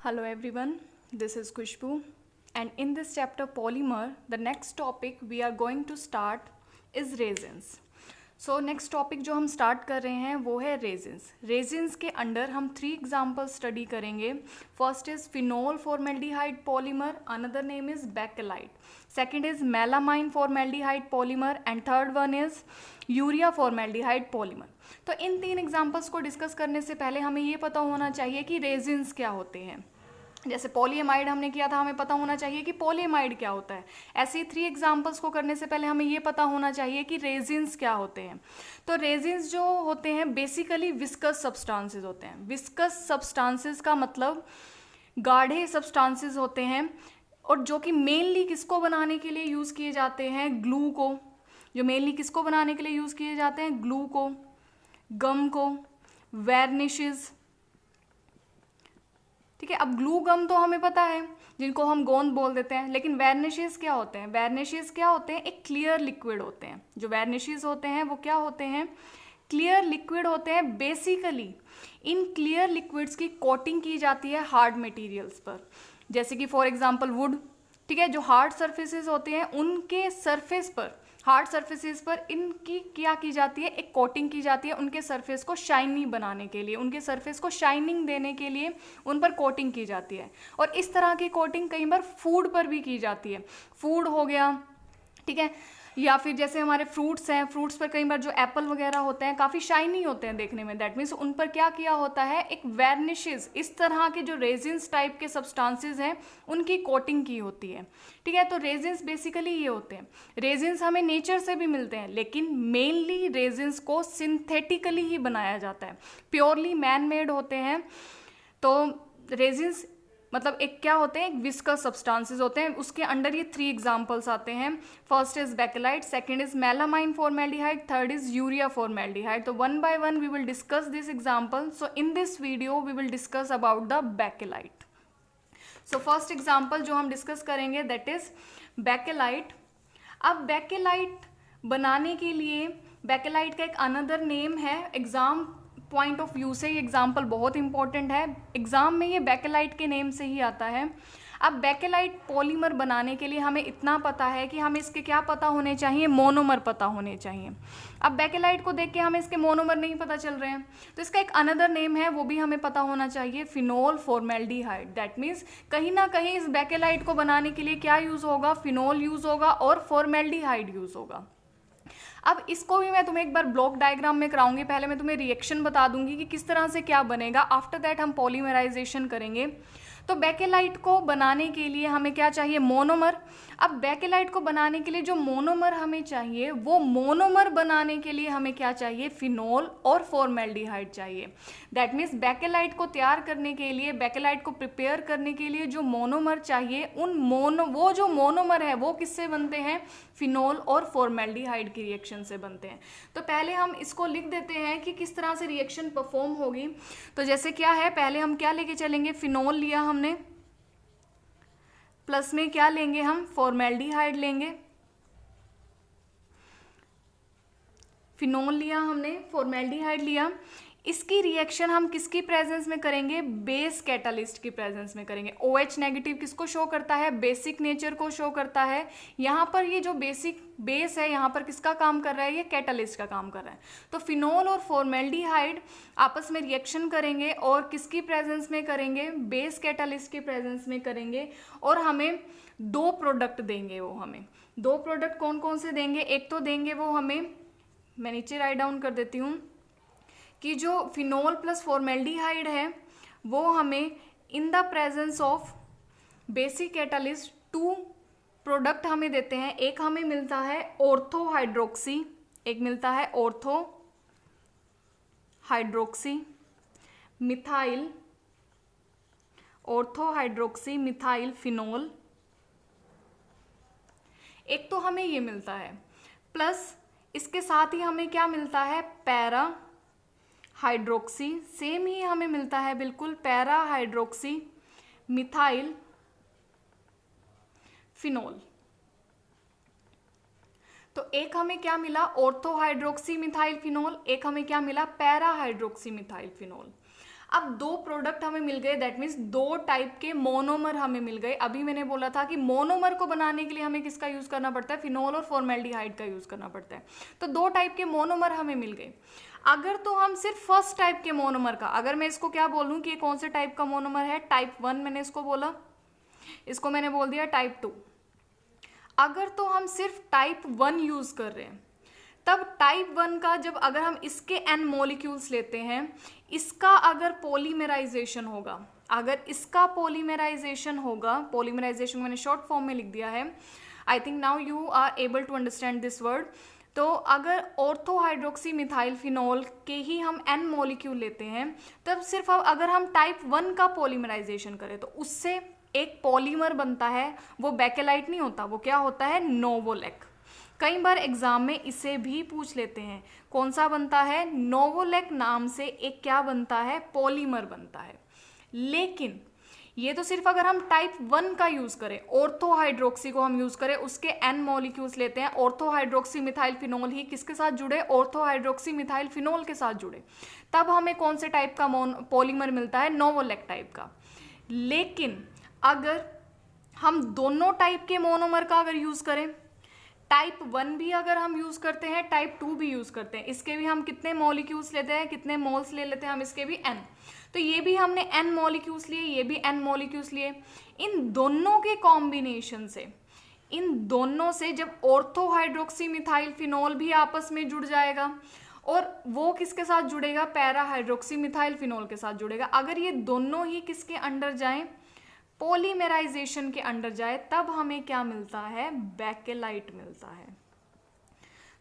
Hello everyone, this is Kushbu, and in this chapter polymer, the next topic we are going to start is resins. So next topic जो हम start कर रहे हैं वो है resins. Resins के under हम 3 examples study करेंगे. First is phenol formaldehyde polymer, another name is bakelite. Second is melamine formaldehyde polymer and third one is urea formaldehyde polymer. तो इन 3 एग्जाम्पल्स को डिस्कस करने से पहले हमें ये पता होना चाहिए कि रेजिन्स क्या होते हैं. जैसे पॉलीएमाइड हमने किया था, हमें पता होना चाहिए कि पॉलीएमाइड क्या होता है. ऐसे ही 3 एग्जाम्पल्स को करने से पहले हमें ये पता होना चाहिए कि रेजिन्स क्या होते हैं. तो रेजिन्स जो होते हैं बेसिकली विस्कस सब्सटेंसेस होते हैं. विस्कस सब्सटेंसेस का मतलब गाढ़े सब्सटेंसेस होते हैं, और जो कि मेनली किसको बनाने के लिए यूज़ किए जाते हैं, ग्लू को. जो मेनली किसको बनाने के लिए यूज़ किए जाते हैं, ग्लू को, गम को, वार्निशेस. ठीक है, अब ग्लू गम तो हमें पता है जिनको हम गोंद बोल देते हैं, लेकिन वार्निशेस क्या होते हैं. वार्निशेस क्या होते हैं, एक क्लियर लिक्विड होते हैं. जो वार्निशेस होते हैं वो क्या होते हैं, क्लियर लिक्विड होते हैं. बेसिकली इन क्लियर लिक्विड्स की कोटिंग की जाती है हार्ड मटेरियल्स पर, जैसे कि फॉर एग्जांपल वुड. ठीक है, जो हार्ड सरफेसेस होते हैं उनके सरफेस पर, हार्ड सरफेसेस पर इनकी क्या की जाती है, एक कोटिंग की जाती है. उनके सरफेस को शाइनी बनाने के लिए, उनके सरफेस को शाइनिंग देने के लिए उन पर कोटिंग की जाती है. और इस तरह की कोटिंग कई बार फूड पर भी की जाती है. फूड हो गया, ठीक है, या फिर जैसे हमारे फ्रूट्स हैं, फ्रूट्स पर कई बार जो एप्पल वगैरह होते हैं काफ़ी शाइनी होते हैं देखने में. दैट मीन्स उन पर क्या किया होता है, एक वार्निशेस, इस तरह के जो रेजिन्स टाइप के सब्सटेंसेस हैं उनकी कोटिंग की होती है. ठीक है, तो रेजिन्स बेसिकली ये होते हैं. रेजिन्स हमें नेचर से भी मिलते हैं, लेकिन मेनली रेजिन्स को सिंथेटिकली ही बनाया जाता है, प्योरली मैन मेड होते हैं. तो रेजिन्स मतलब एक क्या होते हैं, एक विस्कस सब्सटेंसेस होते हैं. उसके अंडर ये 3 एग्जांपल्स आते हैं. First is bakelite, second is melamine formaldehyde, third is urea formaldehyde. तो one by one we will discuss this example. So in this video we will discuss about the bakelite. So first example जो हम discuss करेंगे that is bakelite. अब bakelite बनाने के लिए, bakelite का एक अनदर नेम है, एग्जाम पॉइंट ऑफ व्यू से ये एग्जाम्पल बहुत इंपॉर्टेंट है. एग्जाम में ये बेकेलाइट के नेम से ही आता है. अब बेकेलाइट पॉलीमर बनाने के लिए हमें इतना पता है कि हमें इसके क्या पता होने चाहिए, मोनोमर पता होने चाहिए. अब बेकेलाइट को देख के हमें इसके मोनोमर नहीं पता चल रहे हैं, तो इसका एक अनदर नेम है, वो भी हमें पता होना चाहिए, फिनोल फॉर्मेल्डिहाइड. दैट मीन्स कहीं ना कहीं इस बेकेलाइट को बनाने के लिए क्या यूज़ होगा, फिनोल यूज़ होगा और फॉर्मेल्डिहाइड यूज़ होगा. अब इसको भी मैं तुम्हें एक बार ब्लॉक डायग्राम में कराऊंगी. पहले मैं तुम्हें रिएक्शन बता दूंगी कि किस तरह से क्या बनेगा. आफ्टर दैट हम पॉलीमराइजेशन करेंगे. तो बेकेलाइट को बनाने के लिए हमें क्या चाहिए, मोनोमर. अब बेकेलाइट को बनाने के लिए जो मोनोमर हमें चाहिए, वो मोनोमर बनाने के लिए हमें क्या चाहिए, फिनोल और फॉर्मेल्डिहाइड चाहिए. दैट मीन्स बेकेलाइट को तैयार करने के लिए, बेकेलाइट को प्रिपेयर करने के लिए जो मोनोमर चाहिए, वो जो मोनोमर है वो किससे बनते हैं, फिनोल और फॉर्मेल्डिहाइड की रिएक्शन से बनते हैं. तो पहले हम इसको लिख देते हैं कि किस तरह से रिएक्शन परफॉर्म होगी. तो जैसे क्या है, पहले हम क्या लेके चलेंगे, फिनोल लिया हमने, प्लस में क्या लेंगे हम, फॉर्मेल्डिहाइड लेंगे. फिनोल लिया हमने, फॉर्मेल्डिहाइड लिया. इसकी रिएक्शन हम किसकी प्रेजेंस में करेंगे, बेस कैटालिस्ट की प्रेजेंस में करेंगे. OH नेगेटिव किसको शो करता है, बेसिक नेचर को शो करता है. यहाँ पर ये जो बेसिक बेस है, यहाँ पर किसका काम कर रहा है, ये कैटालिस्ट का काम कर रहा है. तो फिनोल और फॉर्मेल्डिहाइड आपस में रिएक्शन करेंगे और किसकी प्रेजेंस में करेंगे, बेस कैटालिस्ट की प्रेजेंस में करेंगे. और हमें 2 प्रोडक्ट देंगे. वो हमें 2 प्रोडक्ट कौन कौन से देंगे, एक तो देंगे वो हमें, मैं नीचे राइट डाउन कर देती हूँ, कि जो फिनोल प्लस फॉर्मेल्डिहाइड है वो हमें in the presence of basic catalyst 2 product हमें देते हैं. एक हमें मिलता है ऑर्थो हाइड्रोक्सी, एक मिलता है ortho hydroxy methyl, ortho hydroxy methyl phenol, एक तो हमें ये मिलता है. प्लस इसके साथ ही हमें क्या मिलता है, पैरा हाइड्रोक्सी, सेम ही हमें मिलता है बिल्कुल, पैरा हाइड्रोक्सी मिथाइल फिनोल. तो एक हमें क्या मिला, ऑर्थो हाइड्रोक्सी मिथाइल फिनोल, एक हमें क्या मिला, पैरा हाइड्रोक्सी मिथाइल फिनोल. अब दो प्रोडक्ट हमें मिल गए, दैट मीन्स दो टाइप के मोनोमर हमें मिल गए। अभी मैंने बोला था कि मोनोमर को बनाने के लिए हमें किसका यूज करना पड़ता है, फिनोल और फॉर्मेल्डिहाइड का यूज करना पड़ता है। तो दो टाइप के मोनोमर हमें मिल गए। अगर तो हम सिर्फ फर्स्ट टाइप के मोनोमर का, अगर मैं इसको क्या बोलूं कि ये कौन से टाइप का मोनोमर है, टाइप 1 मैंने इसको बोला, इसको मैंने बोल दिया टाइप 2। अगर तो हम सिर्फ टाइप 1 यूज कर रहे हैं, तब टाइप 1 का जब अगर हम इसके n मॉलिक्यूल्स लेते हैं, इसका अगर पॉलीमराइजेशन होगा, अगर इसका पॉलीमराइजेशन होगा, पॉलीमराइजेशन मैंने शॉर्ट फॉर्म में लिख दिया है, I think now you are able to understand this word. तो अगर ऑर्थो हाइड्रोक्सी मिथाइल फिनोल के ही हम n मॉलिक्यूल लेते हैं, तब सिर्फ अगर हम टाइप 1 का पॉलीमराइजेशन करें तो उससे एक पॉलीमर बनता है, वो बेकेलाइट नहीं होता, वो क्या होता है, नोवोलेक। कई बार एग्जाम में इसे भी पूछ लेते हैं, कौन सा बनता है, नोवोलेक नाम से एक क्या बनता है, पॉलीमर बनता है। लेकिन ये तो सिर्फ अगर हम टाइप 1 का यूज करें, ऑर्थो हाइड्रोक्सी को हम यूज करें, उसके n मॉलिक्यूल्स लेते हैं, ऑर्थो हाइड्रोक्सी मिथाइल फिनोल ही किसके साथ जुड़े, ऑर्थो हाइड्रोक्सी मिथाइल फिनोल के साथ जुड़े, तब हमें कौन से टाइप का पॉलीमर मिलता है, नोवोलेक टाइप का। लेकिन अगर हम दोनों टाइप के मोनोमर का अगर यूज करें, टाइप 1 भी अगर हम यूज करते हैं, टाइप 2 भी यूज करते हैं, इसके भी हम कितने मॉलिक्यूल्स लेते हैं, कितने मोल्स ले लेते हैं हम, इसके भी n। तो ये भी हमने n मॉलिक्यूल्स लिए, ये भी n मॉलिक्यूल्स लिए। इन दोनों के कॉम्बिनेशन से, इन दोनों से जब ऑर्थो हाइड्रोक्सी मिथाइल फिनोल भी आपस में जुड़ जाएगा, और वो किसके साथ जुड़ेगा, पैरा हाइड्रोक्सी मिथाइल फिनोल के साथ जुड़ेगा। अगर ये दोनों ही किसके अंडर जाएं, पॉलीमराइजेशन के अंडर जाए, तब हमें क्या मिलता है, बेकेलाइट मिलता है।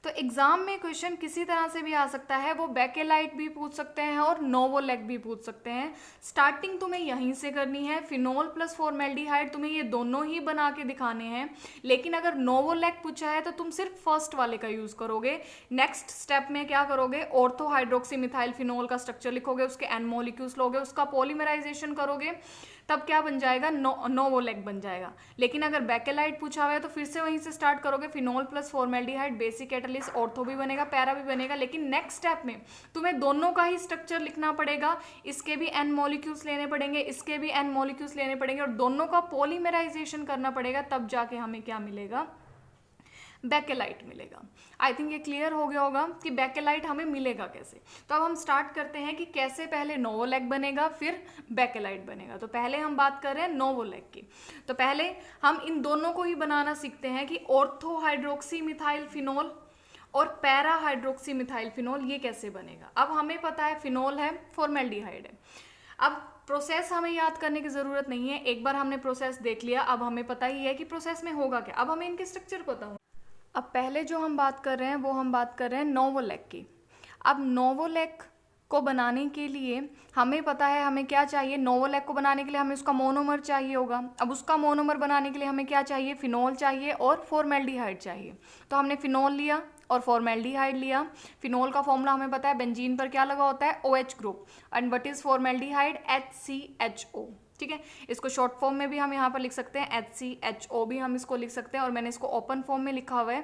तो एग्जाम में क्वेश्चन किसी तरह से भी आ सकता है, वो बेकेलाइट भी पूछ सकते हैं और नोवोलेक भी पूछ सकते हैं। स्टार्टिंग तुम्हें यहीं से करनी है, फिनोल प्लस फॉर्मेल्डिहाइड तुम्हें ये दोनों ही बना के दिखाने हैं। लेकिन अगर नोवोलेक पूछा है तो तुम सिर्फ फर्स्ट वाले का यूज करोगे। नेक्स्ट स्टेप में क्या करोगे, ऑर्थो हाइड्रोक्सी मिथाइल फिनोल का स्ट्रक्चर लिखोगे, उसके n मॉलिक्यूल्स लोगे, उसका पॉलीमराइजेशन करोगे, तब क्या बन जाएगा, नोवोलेक बन जाएगा। लेकिन अगर बेकेलाइट पूछा हुआ है तो फिर से वहीं से स्टार्ट करोगे, phenol plus formaldehyde, basic catalyst, ortho भी बनेगा, पैरा भी बनेगा। लेकिन नेक्स्ट स्टेप में तुम्हें दोनों का ही स्ट्रक्चर लिखना पड़ेगा, इसके भी n मॉलिक्यूल्स लेने पड़ेंगे, इसके भी n मॉलिक्यूल्स लेने पड़ेंगे, और दोनों का पॉलीमराइजेशन करना पड़ेगा, तब जाके हमें क्या मिलेगा, बेकेलाइट मिलेगा। आई थिंक ये क्लियर हो गया होगा कि बेकेलाइट हमें मिलेगा कैसे। तो अब हम स्टार्ट करते हैं कि कैसे पहले नोवोलेक बनेगा फिर बेकेलाइट बनेगा। तो पहले हम बात कर रहे हैं नोवोलेक की। तो पहले हम इन दोनों को ही बनाना सीखते हैं कि ऑर्थो हाइड्रोक्सी मिथाइल फिनोल और पैरा हाइड्रोक्सी मिथाइल फिनोल ये कैसे बनेगा। अब हमें पता है फिनोल है, फॉर्मेल्डिहाइड है। अब प्रोसेस हमें याद करने की ज़रूरत नहीं है, एक बार हमने प्रोसेस देख लिया, अब हमें पता ही है कि प्रोसेस में होगा क्या। अब हमें इनके स्ट्रक्चर पता हो। अब पहले जो हम बात कर रहे हैं वो हम बात कर रहे हैं नोवोलेक की। अब नोवोलेक को बनाने के लिए हमें पता है हमें क्या चाहिए, नोवोलेक को बनाने के लिए हमें उसका मोनोमर चाहिए होगा। अब उसका मोनोमर बनाने के लिए हमें क्या चाहिए, फिनोल चाहिए और फॉर्मेल्डिहाइड चाहिए। तो हमने फिनोल लिया और फॉर्मेल्डिहाइड लिया। फिनोल का फॉर्मूला हमें पता है, बेंजीन पर क्या लगा होता है, OH group, and what is formaldehyde, HCHO। ठीक है, इसको शॉर्ट फॉर्म में भी हम यहाँ पर लिख सकते हैं, HCHO भी हम इसको लिख सकते हैं, और मैंने इसको ओपन फॉर्म में लिखा हुआ है।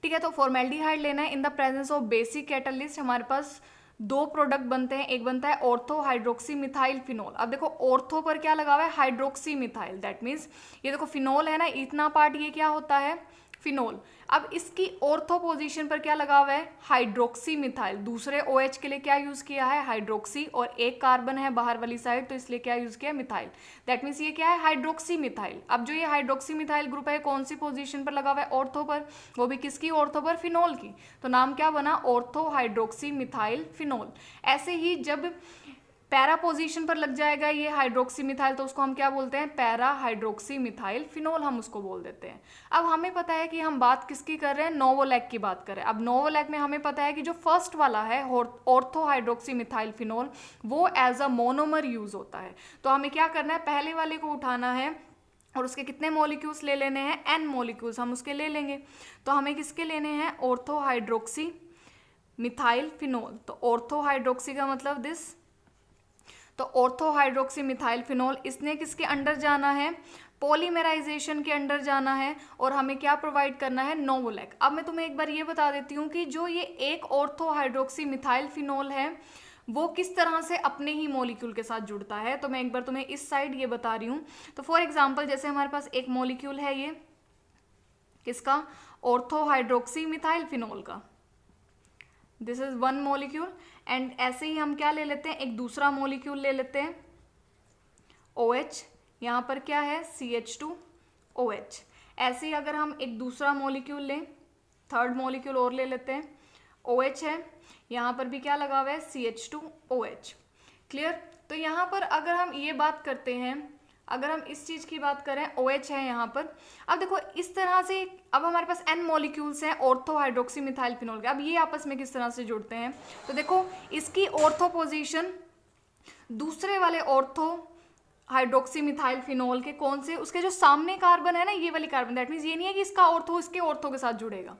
ठीक है, तो फॉर्मेल्डिहाइड लेना है। In the presence of basic catalyst हमारे पास दो प्रोडक्ट बनते हैं, एक बनता है ऑर्थो हाइड्रोक्सी मिथाइल फिनोल। अब देखो ऑर्थो पर क्या लगा हुआ है, हाइड्रोक्सी मिथाइल, दैट मीन्स ये देखो फिनोल है ना, इतना पार्ट ये क्या होता है, फिनोल। अब इसकी ऑर्थो पोजीशन पर क्या लगा हुआ है, हाइड्रोक्सी मिथाइल। दूसरे OH के लिए क्या यूज किया है, हाइड्रोक्सी, और एक कार्बन है बाहर वाली साइड, तो इसलिए क्या यूज किया, मिथाइल। दैट मीन्स ये क्या है, हाइड्रोक्सी मिथाइल। अब जो ये हाइड्रोक्सी मिथाइल ग्रुप है कौन सी पोजीशन पर लगा हुआ है, ऑर्थो पर, वो भी किसकी, ऑर्थो पर, फिनोल की। तो नाम क्या बना, ऑर्थो हाइड्रोक्सी मिथाइल फिनोल। ऐसे ही जब पैरा पोजीशन पर लग जाएगा ये हाइड्रोक्सी मिथाइल, तो उसको हम क्या बोलते हैं, पैरा हाइड्रोक्सी मिथाइल फिनोल हम उसको बोल देते हैं। अब हमें पता है कि हम बात किसकी कर रहे हैं, नोवोलेक की बात कर रहे हैं। अब नोवोलेक में हमें पता है कि जो फर्स्ट वाला है ऑर्थो हाइड्रोक्सी मिथाइल फिनोल, वो एज अ मोनोमर यूज होता है। तो हमें क्या करना है, पहले वाले को उठाना है और उसके कितने मॉलिक्यूल्स ले लेने हैं, n मॉलिक्यूल्स हम उसके ले लेंगे। तो हमें किसके लेने हैं, ऑर्थो हाइड्रोक्सी मिथाइल फिनोल। तो ऑर्थो हाइड्रोक्सी का मतलब दिस, तो ऑर्थो हाइड्रोक्सी मिथाइल फिनोल, इसने किसके अंडर जाना है, पॉलीमराइजेशन के अंडर जाना है, और हमें क्या प्रोवाइड करना है, नोवोलेक। अब मैं तुम्हें एक बार ये बता देती हूँ कि जो ये एक ऑर्थो हाइड्रोक्सी मिथाइल फिनोल है वो किस तरह से अपने ही मॉलिक्यूल के साथ जुड़ता है। तो मैं एक बार तुम्हें इस साइड ये बता रही हूँ। तो फॉर एग्जाम्पल जैसे हमारे पास एक मॉलिक्यूल है, ये किसका, ऑर्थो हाइड्रोक्सी मिथाइल फिनोल का, this is one molecule. And ऐसे ही हम क्या ले लेते हैं, एक दूसरा मॉलिक्यूल ले लेते हैं OH, यहाँ पर क्या है CH2OH। ऐसे ही अगर हम एक दूसरा मॉलिक्यूल लें, थर्ड मॉलिक्यूल और ले लेते हैं, OH है, यहाँ पर भी क्या लगा हुआ है CH2OH। क्लियर। तो यहाँ पर अगर हम ये बात करते हैं, अगर हम इस चीज की बात करें, OH है यहाँ पर। अब देखो इस तरह से, अब हमारे पास N मॉलिक्यूल्स हैं ऑर्थो हाइड्रोक्सी मिथाइल फिनोल के। अब ये आपस में किस तरह से जुड़ते हैं, तो देखो इसकी ऑर्थो पोजीशन दूसरे वाले ऑर्थो हाइड्रोक्सी मिथाइल फिनोल के कौन से, उसके जो सामने कार्बन है ना, ये वाली कार्बन, दैट मीन्स ये नहीं है कि इसका ऑर्थो इसके ऑर्थो के साथ जुड़ेगा।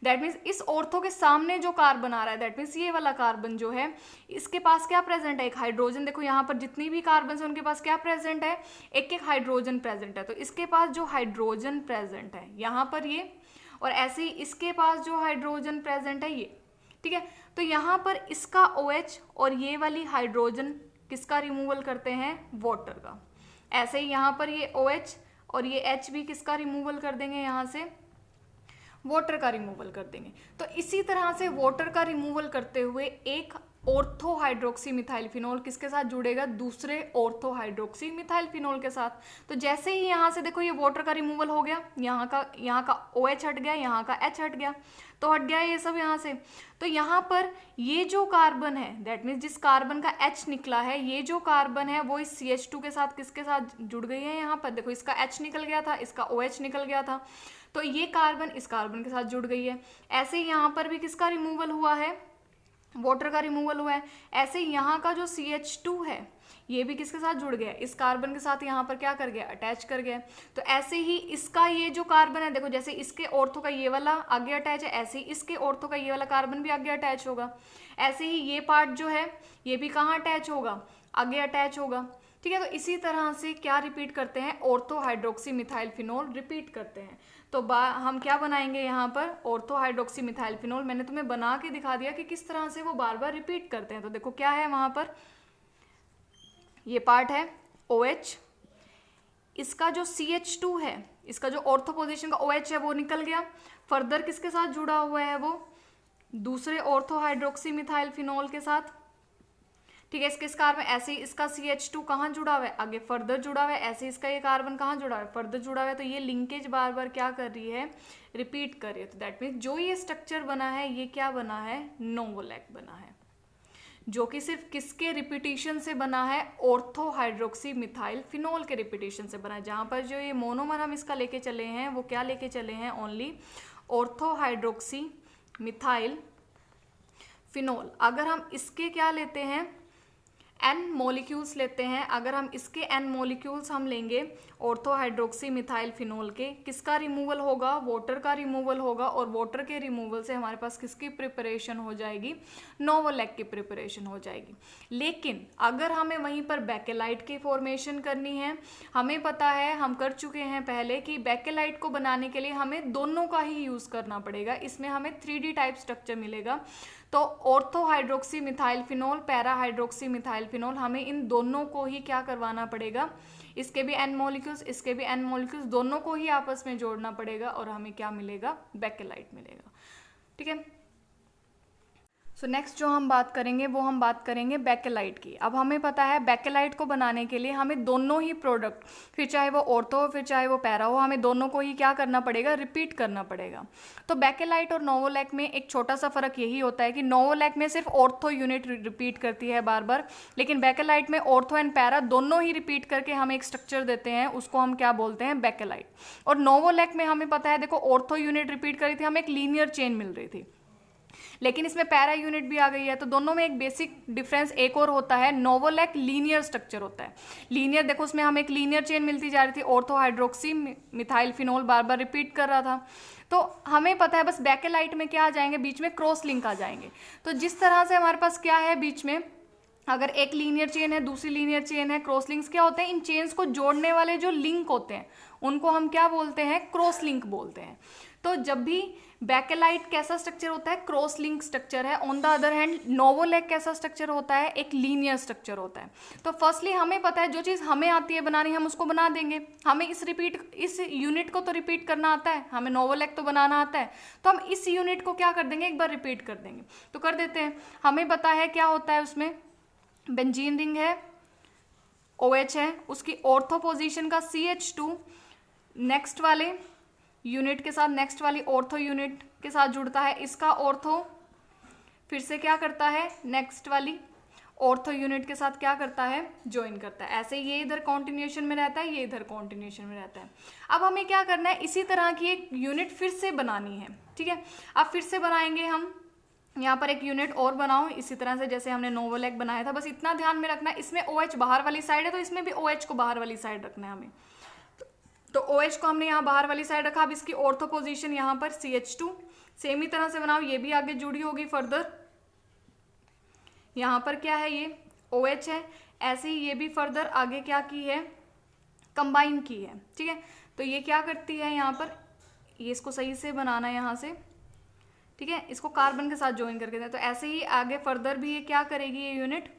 दैट मीन्स इस ऑर्थो के सामने जो कार्बन आ रहा है, दैट मीन्स ये वाला कार्बन जो है, इसके पास क्या प्रेजेंट है, एक हाइड्रोजन। देखो यहाँ पर जितनी भी कार्बन है उनके पास क्या प्रेजेंट है, एक एक हाइड्रोजन प्रेजेंट है। तो इसके पास जो हाइड्रोजन प्रेजेंट है यहाँ पर ये, और ऐसे ही इसके पास जो हाइड्रोजन प्रेजेंट है ये, ठीक है। तो यहाँ पर इसका OH और ये वाली हाइड्रोजन किसका रिमूवल करते हैं, वाटर का। ऐसे ही यहाँ पर ये OH और ये H भी किसका रिमूवल कर देंगे, यहाँ से वाटर का रिमूवल कर देंगे। तो इसी तरह से वाटर का रिमूवल करते हुए एक ऑर्थो हाइड्रोक्सी मिथाइल फिनोल किसके साथ जुड़ेगा, दूसरे ऑर्थो हाइड्रोक्सी मिथाइल फिनोल के साथ। तो जैसे ही यहाँ से देखो ये वाटर का रिमूवल हो गया, यहाँ का OH हट गया, यहाँ का H हट गया, तो हट गया ये सब यहाँ से। तो यहाँ पर ये जो कार्बन है, दैट मीन्स जिस कार्बन का H निकला है, ये जो कार्बन है वो इस CH2 के साथ किसके साथ जुड़ गई है, यहाँ पर देखो इसका H निकल गया था, इसका OH निकल गया था, तो ये कार्बन इस कार्बन के साथ जुड़ गई है। ऐसे ही यहाँ पर भी किसका रिमूवल हुआ है, वाटर का रिमूवल हुआ है। ऐसे ही यहाँ का जो CH2 है ये भी किसके साथ जुड़ गया, इस कार्बन के साथ यहाँ पर क्या कर गया, अटैच कर गया। तो ऐसे ही इसका ये जो कार्बन है, देखो जैसे इसके ऑर्थो का ये वाला आगे अटैच है, ऐसे ही इसके ऑर्थो का ये वाला कार्बन भी आगे अटैच होगा। ऐसे ही ये पार्ट जो है ये भी कहाँ अटैच होगा, आगे अटैच होगा, ठीक है। तो इसी तरह से क्या रिपीट करते हैं, ortho hydroxy methyl phenol repeat करते हैं। तो हम क्या बनाएंगे यहाँ पर, ऑर्थो हाइड्रोक्सी मिथाइल फिनोल। मैंने तुम्हें बना के दिखा दिया कि किस तरह से वो बार बार रिपीट करते हैं। तो देखो क्या है वहां पर, ये पार्ट है OH, इसका जो CH2 है, इसका जो ऑर्थो पोजीशन का OH है वो निकल गया। फर्दर किसके साथ जुड़ा हुआ है वो, दूसरे ऑर्थो हाइड्रोक्सी मिथाइल फिनोल के साथ, ठीक है। इसके कार्बन, ऐसे ही इसका CH2 कहाँ जुड़ा हुआ है, आगे फर्दर जुड़ा हुआ है। ऐसे ही इसका ये कार्बन कहाँ जुड़ा हुआ है, फर्दर जुड़ा हुआ है। तो ये लिंकेज बार बार क्या कर रही है, रिपीट कर रही है। तो दैट मीन्स जो ये स्ट्रक्चर बना है ये क्या बना है, नोवोलैक बना है, जो कि सिर्फ किसके रिपीटिशन से बना है, ऑर्थो हाइड्रोक्सी मिथाइल फिनोल के रिपीटिशन से बना है। जहाँ पर जो ये मोनोमर हम इसका लेके चले हैं वो क्या लेके चले हैं, only ortho hydroxy methyl phenol. अगर हम इसके क्या लेते हैं, N मॉलिक्यूल्स लेते हैं, अगर हम इसके N मॉलिक्यूल्स हम लेंगे ऑर्थो हाइड्रोक्सी मिथाइल फिनोल के, किसका रिमूवल होगा, वाटर का रिमूवल होगा। और वाटर के रिमूवल से हमारे पास किसकी प्रिपरेशन हो जाएगी, नोवोलैक की प्रिपरेशन हो जाएगी। लेकिन अगर हमें वहीं पर बेकेलाइट की फॉर्मेशन करनी है, हमें पता है, हम कर चुके हैं पहले कि बेकेलाइट को बनाने के लिए हमें दोनों का ही यूज़ करना पड़ेगा। इसमें हमें 3D टाइप स्ट्रक्चर मिलेगा। तो ortho hydroxy methyl phenol, para hydroxy methyl phenol, हमें इन दोनों को ही क्या करवाना पड़ेगा, इसके भी N मॉलिक्यूल्स, इसके भी N मॉलिक्यूल्स, दोनों को ही आपस में जोड़ना पड़ेगा और हमें क्या मिलेगा, बेकेलाइट मिलेगा, ठीक है। सो नेक्स्ट जो हम बात करेंगे वो हम बात करेंगे बेकेलाइट की। अब हमें पता है बेकेलाइट को बनाने के लिए हमें दोनों ही प्रोडक्ट, फिर चाहे वो ऑर्थो हो फिर चाहे वो पैरा हो, हमें दोनों को ही क्या करना पड़ेगा, रिपीट करना पड़ेगा। तो बेकेलाइट और नोवोलैक में एक छोटा सा फर्क यही होता है कि नोवोलैक में सिर्फ ऑर्थो यूनिट रिपीट करती है बार बार, लेकिन बेकेलाइट में ऑर्थो एंड पैरा दोनों ही रिपीट करके हमें एक स्ट्रक्चर देते हैं, उसको हम क्या बोलते हैं, बेकेलाइट। और नोवोलैक में हमें पता है, देखो ऑर्थो यूनिट रिपीट करी थी, हमें एक लीनियर चेन मिल रही थी, लेकिन इसमें पैरा यूनिट भी आ गई है। तो दोनों में एक बेसिक डिफरेंस एक और होता है, नोवोलैक लीनियर स्ट्रक्चर होता है। लीनियर देखो उसमें हमें एक लीनियर चेन मिलती जा रही थी, ऑर्थो हाइड्रोक्सी मिथाइल फिनोल बार बार रिपीट कर रहा था। तो हमें पता है बस बेकेलाइट में क्या आ जाएंगे, बीच में क्रॉस लिंक आ जाएंगे। तो जिस तरह से हमारे पास क्या है, बीच में अगर एक लीनियर चेन है, दूसरी लीनियर चेन है, क्रॉस लिंक्स क्या होते हैं? इन चेन्स को जोड़ने वाले जो लिंक होते हैं उनको हम क्या बोलते हैं? क्रॉस लिंक बोलते हैं। तो जब भी बेकेलाइट कैसा स्ट्रक्चर होता है? क्रॉस लिंक स्ट्रक्चर है। ऑन द अदर हैंड नोवोलैक कैसा स्ट्रक्चर होता है? एक लीनियर स्ट्रक्चर होता है। तो फर्स्टली हमें पता है जो चीज़ हमें आती है बनानी हम उसको बना देंगे। हमें इस यूनिट को तो रिपीट करना आता है, हमें नोवोलैक तो बनाना आता है, तो हम इस यूनिट को क्या कर देंगे? एक बार रिपीट कर देंगे। तो कर देते हैं। हमें पता है क्या होता है उसमें? बेंजीन रिंग है, OH है, उसकी ऑर्थो पोजीशन का CH2 नेक्स्ट वाले यूनिट के साथ, नेक्स्ट वाली ऑर्थो यूनिट के साथ जुड़ता है। इसका ऑर्थो फिर से क्या करता है? नेक्स्ट वाली ऑर्थो यूनिट के साथ क्या करता है? ज्वाइन करता है। ऐसे ये इधर कॉन्टिन्यूएशन में रहता है, ये इधर कॉन्टिन्यूएशन में रहता है। अब हमें क्या करना है? इसी तरह की एक यूनिट फिर से बनानी है। ठीक है, अब फिर से बनाएंगे हम। यहाँ पर एक यूनिट और बनाओ इसी तरह से जैसे हमने नोवोलैक बनाया था। बस इतना ध्यान में रखना है, इसमें OH बाहर वाली साइड है तो इसमें भी OH को बाहर वाली साइड रखना है हमें। तो OH को हमने यहाँ बाहर वाली साइड रखा। अब इसकी ऑर्थो पोजीशन यहाँ पर CH2 सेम ही तरह से बनाओ, ये भी आगे जुड़ी होगी फर्दर। यहाँ पर क्या है? ये OH है। ऐसे ही ये भी फर्दर आगे क्या की है? कंबाइन की है। ठीक है, तो ये क्या करती है यहाँ पर? ये इसको सही से बनाना है यहाँ से। ठीक है, इसको कार्बन के साथ ज्वाइन करके दें। तो ऐसे ही आगे फर्दर भी ये क्या करेगी? ये यूनिट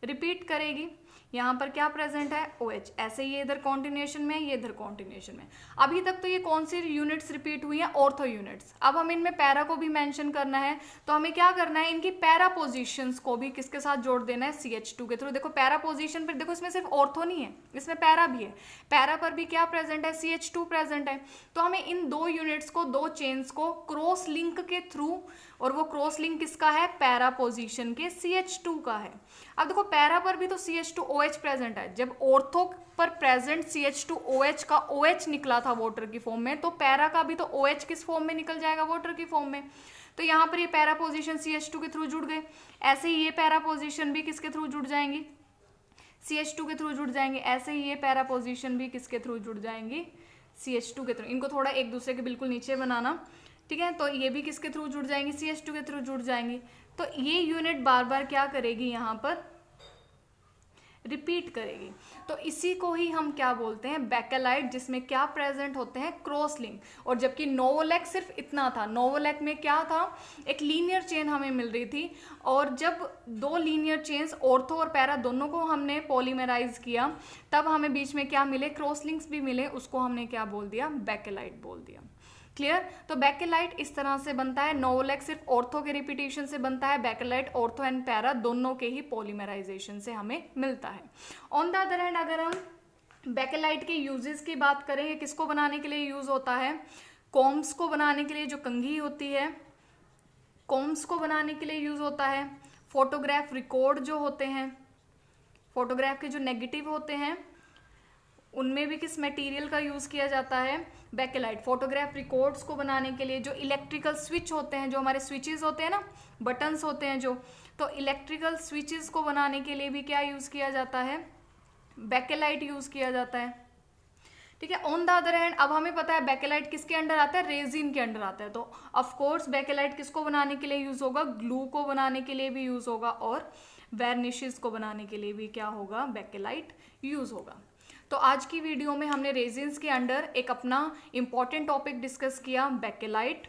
रिपीट करेगी। यहाँ पर क्या प्रेजेंट है? OH। ऐसे ये इधर कॉन्टिन्यूएशन में, ये इधर कॉन्टिन्यूएशन में। अभी तक तो ये कौन सी यूनिट्स रिपीट हुई हैं? Ortho units. अब हम इनमें पैरा को भी मेंशन करना है, तो हमें क्या करना है? इनकी पैरा पोजीशंस को भी किसके साथ जोड़ देना है? CH2 के थ्रू। देखो पैरा पोजीशन पर देखो, इसमें सिर्फ ऑर्थो नहीं है, इसमें पैरा भी है। पैरा पर भी क्या प्रेजेंट है? CH2 प्रेजेंट है। तो हमें इन दो यूनिट्स को, दो चेन्स को क्रॉस लिंक के थ्रू, और वो क्रॉस लिंक किसका है? पैरा पोजीशन के CH2 का है। अब देखो पैरा पर भी तो CH2OH प्रेजेंट है। जब ऑर्थो पर प्रेजेंट CH2OH का OH निकला था वाटर की फॉर्म में, तो पैरा का भी तो OH किस फॉर्म में निकल जाएगा? वाटर की फॉर्म में। तो यहाँ पर ये पैरा पोजीशन CH2 के थ्रू जुड़ गए। ऐसे ही ये पैरा पोजीशन भी किसके थ्रू जुड़ जाएंगी? CH2 के थ्रू जुड़ जाएंगे। ऐसे ही ये पैरा पोजीशन भी किसके थ्रू जुड़ जाएंगी? CH2 के थ्रू। इनको थोड़ा एक दूसरे के बिल्कुल नीचे बनाना। ठीक है, तो ये भी किसके थ्रू जुड़ जाएंगी? CH2 के थ्रू जुड़ जाएंगी। तो ये यूनिट बार बार क्या करेगी? यहाँ पर रिपीट करेगी। तो इसी को ही हम क्या बोलते हैं? बेकेलाइट, जिसमें क्या प्रेजेंट होते हैं? Cross link. और जबकि नोवोलैक सिर्फ इतना था। नोवोलैक में क्या था? एक लीनियर चेन हमें मिल रही थी, और जब दो लीनियर चेन्स ऑर्थो और पैरा दोनों को हमने पॉलीमराइज किया, तब हमें बीच में क्या मिले? क्रॉस लिंक्स भी मिले। उसको हमने क्या बोल दिया? बेकेलाइट बोल दिया। क्लियर? तो बेकेलाइट इस तरह से बनता है। नोवोलैक सिर्फ ऑर्थो के रिपीटेशन से बनता है। बेकेलाइट ऑर्थो एंड पैरा दोनों के ही पॉलीमराइजेशन से हमें मिलता है। ऑन द अदर हैंड अगर हम बेकेलाइट के यूजेस की बात करें, किसको बनाने के लिए यूज होता है? कॉम्स को बनाने के लिए, जो कंघी होती है, कॉम्स को बनाने के लिए यूज होता है। फोटोग्राफ रिकॉर्ड जो होते हैं, फोटोग्राफ के जो नेगेटिव होते हैं, उनमें भी किस मटेरियल का यूज़ किया जाता है? बेकेलाइट। फोटोग्राफ रिकॉर्ड्स को बनाने के लिए जो इलेक्ट्रिकल स्विच होते हैं, जो हमारे स्विचेस होते हैं ना, बटन्स होते हैं जो, तो इलेक्ट्रिकल स्विचेस को बनाने के लिए भी क्या यूज़ किया जाता है? बेकेलाइट यूज़ किया जाता है। ठीक है, ऑन द अदर हैंड अब हमें पता है बेकेलाइट किसके अंडर आता है? रेजिन के अंडर आता है। तो ऑफ कोर्स बेकेलाइट किसको बनाने के लिए यूज़ होगा? ग्लू को बनाने के लिए भी यूज़ होगा, और वार्निशेस को बनाने के लिए भी क्या होगा? बेकेलाइट यूज़ होगा। तो आज की वीडियो में हमने रेजिन्स के अंडर एक अपना इंपॉर्टेंट टॉपिक डिस्कस किया, बेकेलाइट।